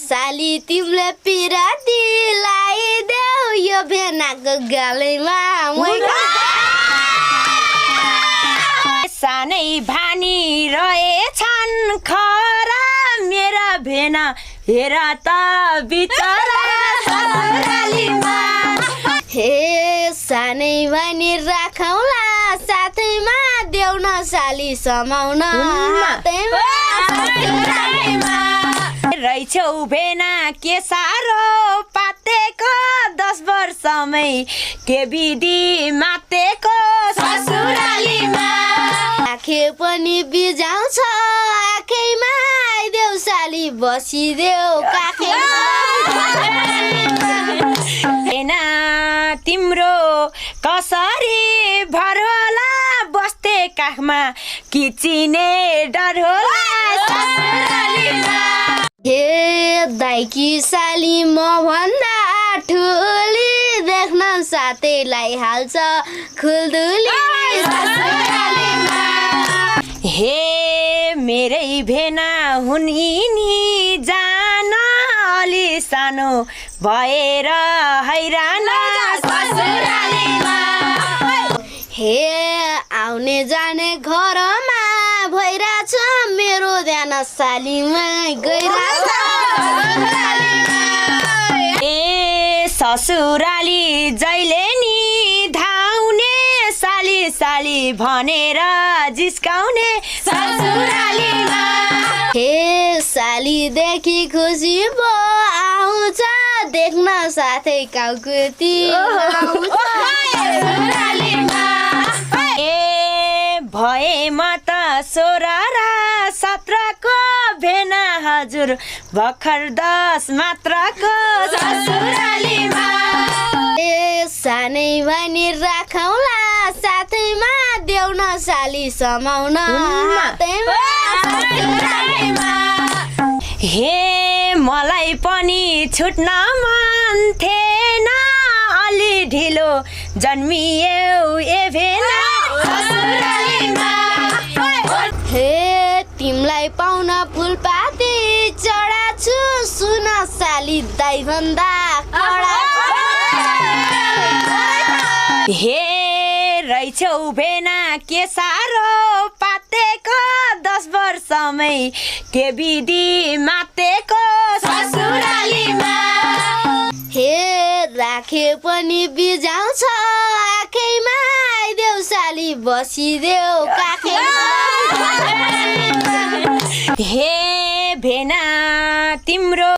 साली तिमीले पिराती लगाइदेऊ यो भेनाको गालैमा सानै भानी रहेछन् खरा मेरा भेना हेर त बिचरा ससुरालीमा हे सानै भानी राखौला साथैमा देऊ न साली समाउन हातैमा ससुरालीमा रहेछौ भेना के सारो पातेको 10 वर्षमै के विधि मातेको ससुरालीमा आँखे पनि बिजाउँछ आँखैमा आइदेऊ साली बसिदेऊ काखैमा भेना तिम्रो कसरी भर होला बस्थे काखमा किचिने डर होला ससुरालीमा हे दाइकी साली म भन्दा ठुली देख्न साथैलाई हाल्छ खुल्दुली ससुरालीमा हे मेरै भेना हुन् यिनी जान अलि सानो भएर हैरान ससुरालीमा हे आउने जाने घरमा भइरहेछ मेरो ध्यान सालीमा गइरहेछ ए ससुराली जहिले नि धाउने साली साली भनेर जिस्काउने ससुरालीमा हे सालीदेखि खुसी भो आउँछ देख्न साथै काउकुती ए भएम त 16 र 17 को भेना हजुर भर्खर 10 मात्रको ससुरालीमा ए सानै भनी राखौला साथैमा देऊ न साली समाउन हातैमा ससुरालीमा हे मलाई पनि छुट्न मन थिएन अलि ढिलो जन्मियौ ए भेना ससुरालीमा हे तिमीलाई पाउन फुलपाती चढाछु सुन साली दाइ भन्दा कडा हे रहेछौ भेना के सारो पातेको 10 वर्षमै के विधि मातेको ससुरालीमा हे राखे पनि बिजाउँछ आँखैमा आइदेऊ साली बसिदेऊ काखैमा हे भेना तिम्रो